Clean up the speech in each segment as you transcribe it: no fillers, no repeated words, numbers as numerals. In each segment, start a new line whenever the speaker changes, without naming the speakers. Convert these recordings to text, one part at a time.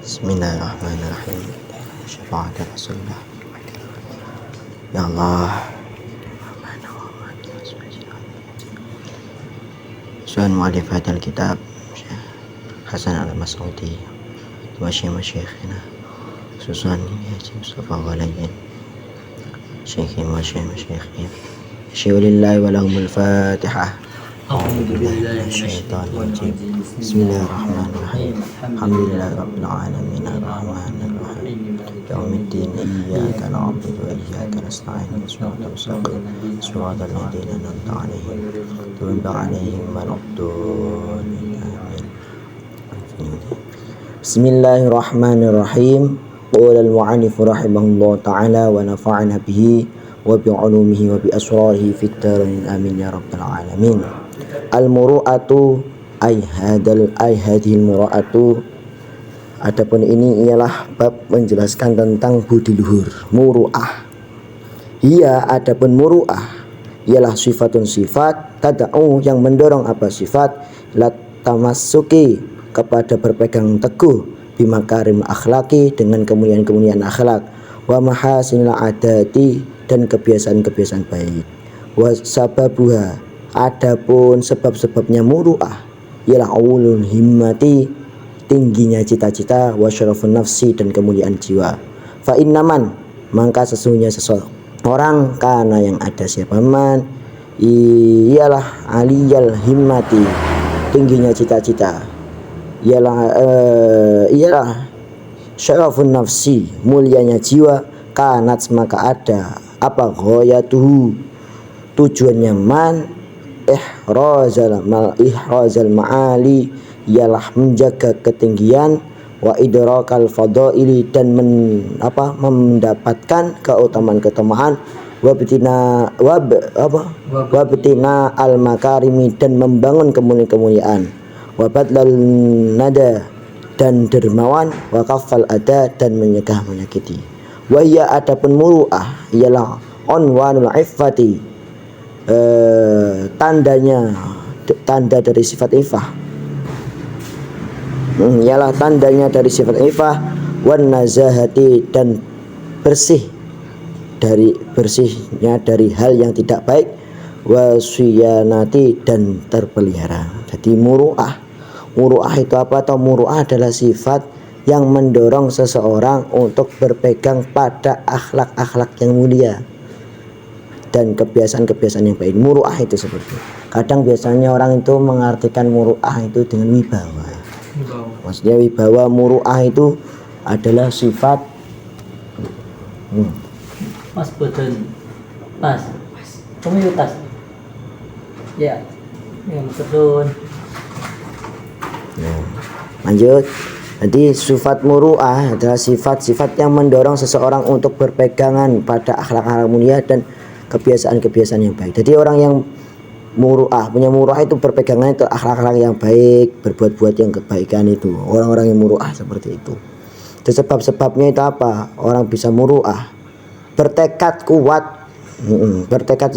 Bismillahirrahmanirrahim. Syafaat Rasulullah. Ya Allah. Suan mu'alif hadal kitab Hasan al-Mas'udi wa syekhina Susan Haji Mustafa Walayin Syekhin wa syekhina Syulillahi wa lahumul Fatihah.
أعوذ بالله من
الشيطان
الشيطان
الرجيم.
الرجيم.
بسم الله الرحمن الرحيم. الحمد لله رب العالمين الرحمن الرحيم يوم الدين إياك نعبد وإياك نستعين صراط المستقيم صراط الذين أنعمت عليهم غير عليهم ولا الضالين آمين. بسم الله الرحمن الرحيم. قال المؤلف رحمه الله تعالى ونفعنا به وبعلومه وبأسراره في الدارين آمين يا رب العالمين. Al-muru'atu hadhil muru'atu. Adapun ini ialah bab menjelaskan tentang budi luhur. Muru'ah. Ia adapun muru'ah ialah sifatun sifat tad'u yang mendorong apa sifat la tamassuki kepada berpegang teguh bimakarim akhlaki dengan kemuliaan-kemuliaan akhlak wa mahasinil adati dan kebiasaan-kebiasaan baik. Wa sababuha adapun sebab-sebabnya muru'ah ialah ulul himmati tingginya cita-cita wa syarafun nafsi dan kemuliaan jiwa. Fa innaman maka sesungguhnya seseorang karena yang ada siapa man ialah aliyal himmati tingginya cita-cita ialah syarafun nafsi mulianya jiwa kanat maka ada apa ghayatuhu tujuannya man ihrazal ma'ali ialah menjaga ketinggian wa idrakal fadaili dan mendapatkan keutamaan-keutamaan wa betina al makarimi dan membangun kemuliaan wa badlal nada dan dermawan wa kafal ada dan menyegah menyakiti. Wa ya adapun muru'ah ialah unwanul iffati tanda dari sifat ifah ialah tandanya dari sifat ifah wan nazahati dan bersihnya dari hal yang tidak baik wasiyanati dan terpelihara. Jadi muru'ah itu apa? Atau muru'ah adalah sifat yang mendorong seseorang untuk berpegang pada akhlak-akhlak yang mulia dan kebiasaan-kebiasaan yang baik. Muru'ah itu seperti kadang biasanya orang itu mengartikan muru'ah itu dengan wibawa. Maksudnya wibawa muru'ah itu adalah sifat
Mas betul. Mas. Kamu yuk tas. Ya. Yang betul.
Lanjut. Jadi sifat muru'ah adalah sifat-sifat yang mendorong seseorang untuk berpegangan pada akhlak-akhlak mulia dan kebiasaan-kebiasaan yang baik. Jadi orang yang punya muru'ah itu berpegangan itu akhlak-akhlak yang baik, berbuat-buat yang kebaikan itu. Orang-orang yang muru'ah seperti itu. Dan sebab-sebabnya itu apa? Orang bisa muru'ah. Bertekad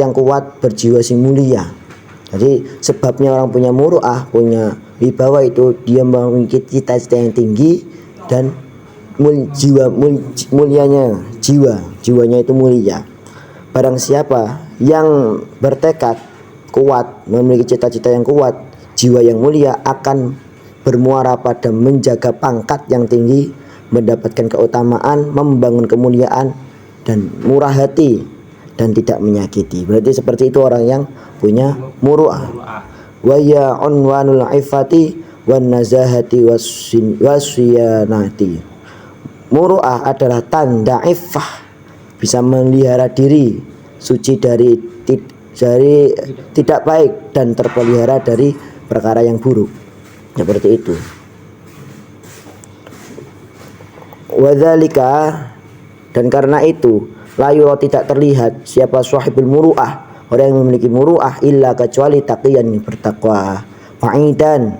yang kuat, berjiwa sing mulia. Jadi sebabnya orang punya muru'ah, punya wibawa itu dia memiliki cita-cita yang tinggi dan jiwanya itu mulia. Barang siapa yang bertekad kuat, memiliki cita-cita yang kuat, jiwa yang mulia akan bermuara pada menjaga pangkat yang tinggi, mendapatkan keutamaan, membangun kemuliaan dan murah hati dan tidak menyakiti. Berarti seperti itu orang yang punya muru'ah. Wa ya unwanul ifati wan nazahati wasyanati. Muru'ah adalah tanda iffah, bisa melihara diri suci dari tidak baik dan terpelihara dari perkara yang buruk. Seperti itu. Wadzalika dan karena itu la yura tidak terlihat siapa sahibul muru'ah orang yang memiliki muru'ah illa kecuali taqiyan bertakwa fa'idan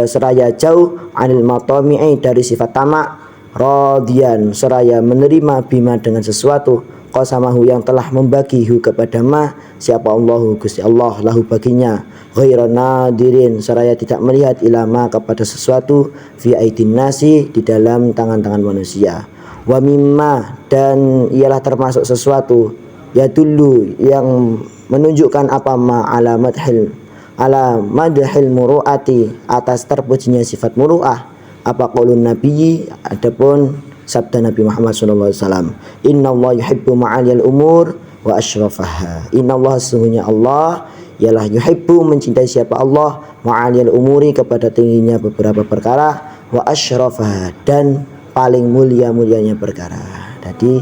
seraya jauh anil matami'i dari sifat tamak radian seraya menerima bima dengan sesuatu qasamahu yang telah membagi hu kepada ma siapa Allahu Gusti Allah lahu baginya ghairan nadirin seraya tidak melihat ilama kepada sesuatu fi aidin nasi di dalam tangan-tangan manusia wa mimma dan ialah termasuk sesuatu ya dulu yang menunjukkan apa ma alamat hil ala madhil muruati atas terpujinya sifat muruah apa qaulun nabiyyi adapun sabda Nabi Muhammad SAW, Inna Allah yuhibbu ma'aliyal umur wa ashrafaha. Inna Allah sesungguhnya Allah ialah yuhibbu mencintai siapa Allah ma'aliyal umuri kepada tingginya beberapa perkara wa ashrafaha dan paling mulia-mulianya perkara. Jadi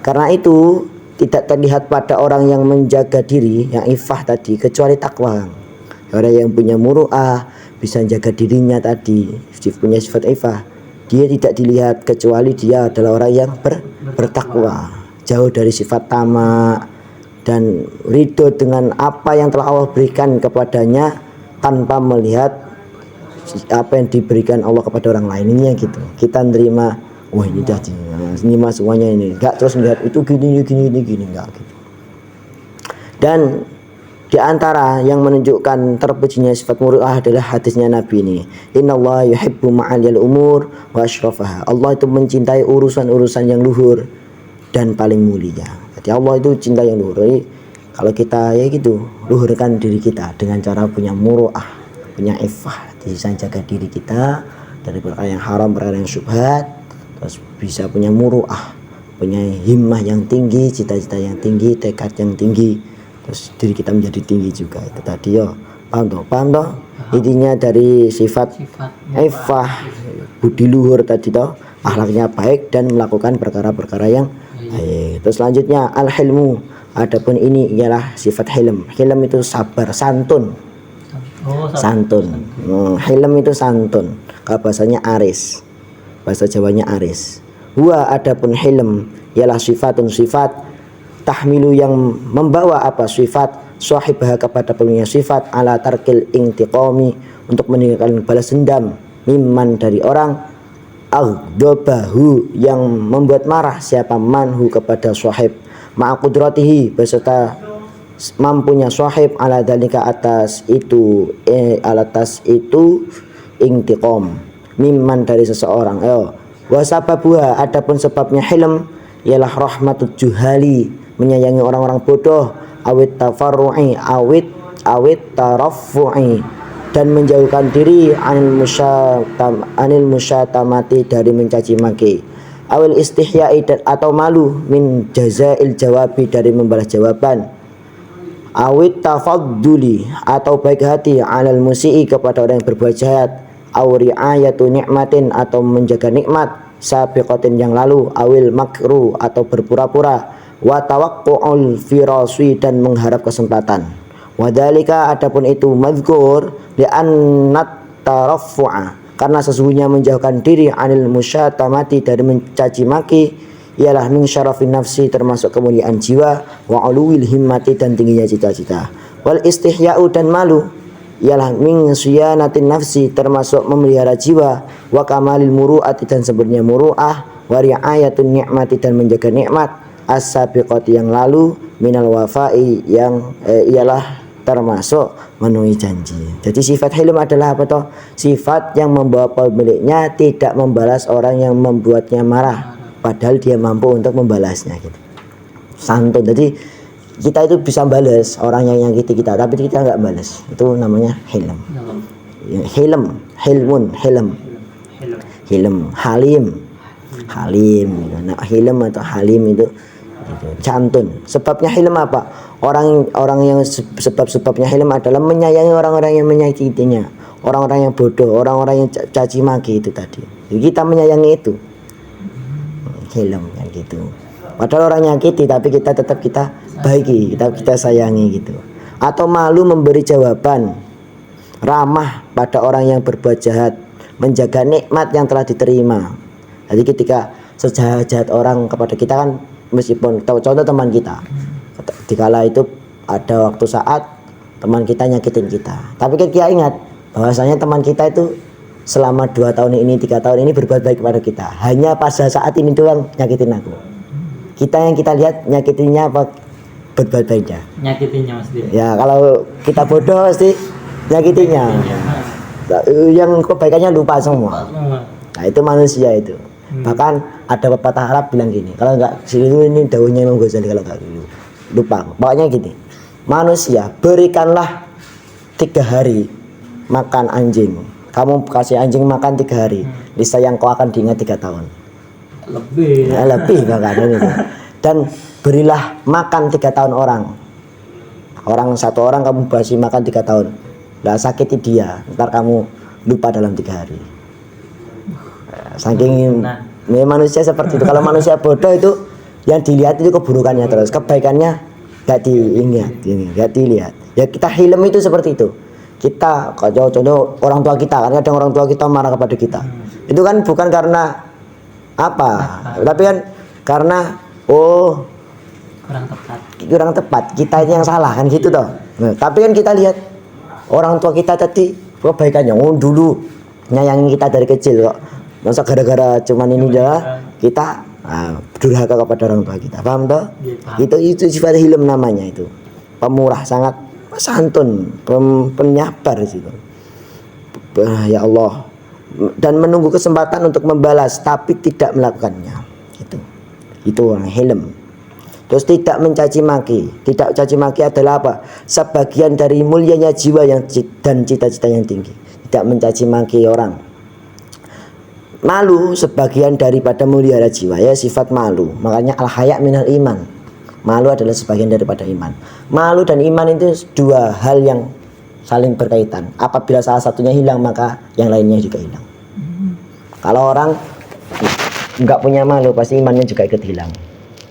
karena itu tidak terlihat pada orang yang menjaga diri yang ifah tadi kecuali takwa. Orang yang punya muru'ah bisa jaga dirinya tadi punya sifat ifah, dia tidak dilihat kecuali dia adalah orang yang bertakwa, jauh dari sifat tamak dan ridho dengan apa yang telah Allah berikan kepadanya tanpa melihat apa yang diberikan Allah kepada orang lain. Ini yang gitu kita nerima, wah ini tadi ini mas semuanya ini, enggak terus melihat itu gini enggak gitu. Dan di antara yang menunjukkan terpujinya sifat muru'ah adalah hadisnya Nabi ini. Innallaha yuhibbu ma'aliyal umur wa ashrafaha. Allah itu mencintai urusan-urusan yang luhur dan paling mulia. Jadi Allah itu cinta yang luhur. Jadi, kalau kita ya gitu, luhurkan diri kita dengan cara punya muru'ah, punya ifah, bisa jaga diri kita dari perkara yang haram, perkara yang syubhat, terus bisa punya muru'ah, punya himmah yang tinggi, cita-cita yang tinggi, tekad yang tinggi. Terus diri kita menjadi tinggi juga. Itu tadi ya, paham toh? Intinya dari sifat ifah, budi luhur tadi toh, akhlaknya baik dan melakukan perkara-perkara yang baik. Terus selanjutnya al-hilmu. Adapun ini ialah sifat hilm. Hilm itu sabar, santun. Santun. Hilm itu santun. Kalau bahasanya aris. Bahasa Jawanya aris. Wa adapun hilm ialah sifatun sifat tahmilu yang membawa apa sifat sahibah kepada pemiliknya sifat ala tarkil intiqami untuk meninggalkan balas dendam mimman dari orang aghdabahu yang membuat marah siapa manhu kepada sahib ma'a qudratihi beserta mampunya sahib ala dalika atas itu intiqam mimman dari seseorang. Wa sababuha adapun sebabnya hilm ialah rahmatul juhali menyayangi orang-orang bodoh awit tafarru'i awit taraffu'i dan menjauhkan diri anil musyatamati dari mencaci maki awil istihya'i atau malu min jazail jawabi dari membalas jawaban awit tafadduli atau baik hati alal musi'i kepada orang yang berbuat jahat aw ri'ayatu ni'matin atau menjaga nikmat sabiqatin yang lalu awil makru atau berpura-pura wa tawaqqu'ul firaswi dan mengharap kesempatan. Wadhalika adapun itu madzkur li annat taraffu'a karena sesungguhnya menjauhkan diri anil musyatamati dari mencaci maki ialah min syarafin nafsi termasuk kemuliaan jiwa wa uluwil himmati dan tingginya cita-cita. Wal istihya'u dan malu ialah min siyanatin nafsi termasuk memelihara jiwa wa kamalil muru'ati dan sebenarnya muru'ah wa ri'ayatun ni'mati dan menjaga nikmat as-sabiqati yang lalu minal wafa'i yang ialah termasuk memenuhi janji. Jadi sifat hilm adalah apa toh? Sifat yang membawa pemiliknya tidak membalas orang yang membuatnya marah padahal dia mampu untuk membalasnya gitu. Santun. Jadi kita itu bisa balas orang yang nyakiti kita tapi kita nggak balas. Itu namanya hilm. Hilmun, halim. Nah, hilm atau halim itu cantun. Sebabnya hilm apa? Orang yang sebabnya hilm adalah menyayangi orang-orang yang menyakitinya, orang-orang yang bodoh, orang-orang yang caci maki itu tadi. Jadi kita menyayangi itu. Hilm yang gitu. Padahal orang nyakiti tapi kita tetap kita baiki, kita sayangi gitu. Atau malu memberi jawaban, ramah pada orang yang berbuat jahat, menjaga nikmat yang telah diterima. Jadi ketika sejahat-jahat orang kepada kita kan, meskipun contoh teman kita, dikala itu ada waktu saat teman kita nyakitin kita, tapi kita ingat bahwasanya teman kita itu selama 2 tahun ini, 3 tahun ini berbuat baik kepada kita, hanya pada saat ini doang nyakitin aku. Kita yang kita lihat nyakitinya apa berbuat baiknya.
Nyakitinnya Mas dia.
Ya kalau kita bodoh pasti nyakitinya. Yang kebaikannya lupa semua. Nah itu manusia itu. Bahkan ada pepatah Arab bilang gini, kalau nggak dulu ini daunnya Imam Ghazali, kalau nggak dulu lupa. Pokoknya gini, manusia berikanlah 3 hari makan anjing. Kamu kasih anjing makan 3 hari, niscaya kau akan diingat 3 tahun.
Lebih.
Ya, lebih bahkan itu. Dan berilah makan 3 tahun orang. Satu orang kamu kasih makan 3 tahun. Nah, sakiti dia, ntar kamu lupa dalam 3 hari. Saking manusia seperti itu. Kalau manusia bodoh itu yang dilihat itu keburukannya terus, kebaikannya nggak diingat, nggak dilihat. Ya kita hilm itu seperti itu. Kita contoh orang tua kita, karena kadang orang tua kita marah kepada kita. Itu kan bukan karena apa, tapi kan karena kurang tepat. Kita ini yang salah kan gitu toh. Nah, tapi kan kita lihat orang tua kita tadi kebaikannya, dulu nyayangi kita dari kecil kok. Masa gara-gara cuman ini dah kita durhaka kepada orang tua kita, paham toh? Itu sifat hilm namanya itu. Pemurah, sangat santun, penyabar situ. Ya Allah, dan menunggu kesempatan untuk membalas tapi tidak melakukannya. Itu orang hilm. Terus tidak mencaci maki. Tidak caci maki adalah apa? Sebagian dari mulianya jiwa dan cita-cita yang tinggi. Tidak mencaci maki orang. Malu sebagian daripada mulia jiwa, ya sifat malu. Makanya al-haya minal iman. Malu adalah sebagian daripada iman. Malu dan iman itu 2 hal yang saling berkaitan. Apabila salah satunya hilang, maka yang lainnya juga hilang. Kalau orang nggak punya malu, pasti imannya juga ikut hilang.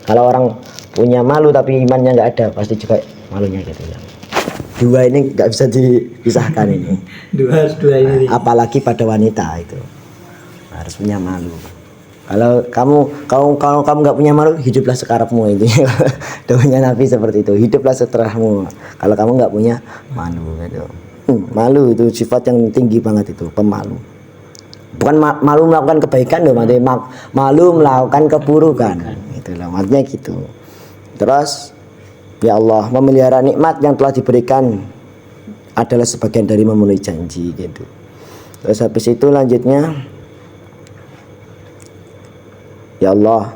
Kalau orang punya malu tapi imannya nggak ada, pasti juga malunya ikut hilang. 2 ini nggak bisa dipisahkan ini.
Dua ini.
Apalagi pada wanita itu harus punya malu. Kalau kamu nggak punya malu, hiduplah sekarapmu itu. Doanya Nabi seperti itu, hiduplah seterahmu. Kalau kamu nggak punya malu gitu. Malu itu sifat yang tinggi banget itu, pemalu. Bukan malu melakukan kebaikan loh, malu melakukan keburukan. Itulah maksudnya gitu. Terus ya Allah, memelihara nikmat yang telah diberikan adalah sebagian dari memenuhi janji gitu. Terus habis itu lanjutnya, ya Allah,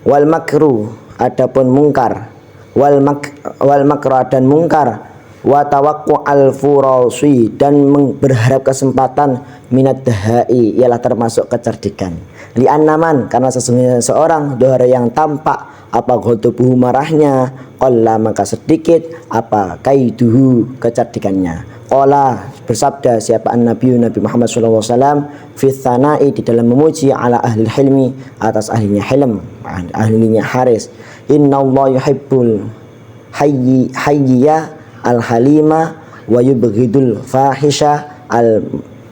wal makru, adapun mungkar, wal makra dan mungkar, wa tawaqqu al furasi, dan berharap kesempatan, minat dahai, ialah termasuk kecerdikan. Li annaman, karena sesungguhnya seorang dohara yang tampak apa ghadabuhu marahnya, qalla maka sedikit apa kaiduhu kecerdikannya. Qala bersabda siapa Nabi Muhammad SAW fi tsana'i, di dalam memuji ala ahli hilmi, atas ahlinya hilm, ahlinya haris. Innallaha yuhibbul hayya al halima wa yubghidul fahisha al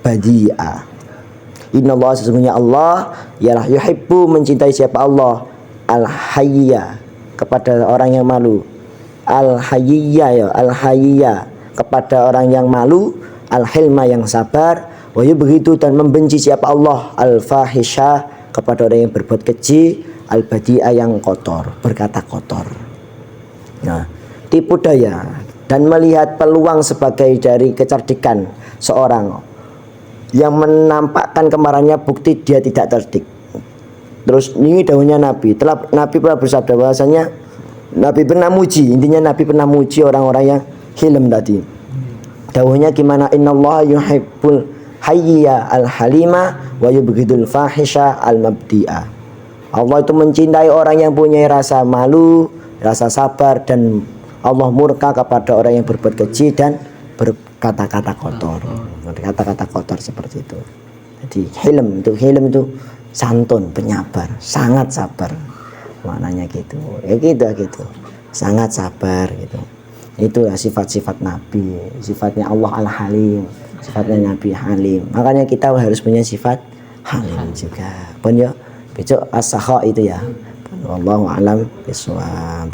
badi'a. Innallaha, sesungguhnya Allah ialah yuhibbu, mencintai siapa Allah, al hayya, kepada orang yang malu, al hayya ya al hayya, kepada orang yang malu, al-hilma, yang sabar, wa begitu, dan membenci siapa Allah, al-fahisha, kepada orang yang berbuat keji, al-badi'a, yang kotor, berkata kotor. Nah, tipu daya dan melihat peluang sebagai dari kecerdikan seorang yang menampakkan kemarahannya, bukti dia tidak cerdik. Terus ini daunnya Nabi pernah bersabda bahwasanya Nabi pernah muji, intinya Nabi pernah muji orang-orang yang hilm tadi. Dawuhnya gimana? Innallaha yuhibbul hayya al halima wa yubghidul fahisha al mabdi'a. Allah itu mencintai orang yang punya rasa malu, rasa sabar, dan Allah murka kepada orang yang berbuat keji dan berkata-kata kotor. Berkata-kata kotor seperti itu. Jadi hilm itu santun, penyabar, sangat sabar. Maknanya gitu. Ya gitu. Sangat sabar gitu. Itu sifat-sifat Nabi, sifatnya Allah al-Halim, sifatnya Nabi Halim. Makanya kita harus punya sifat Halim juga. Pun ya, besok as-sakha itu ya. Wallahu a'lam bishawab.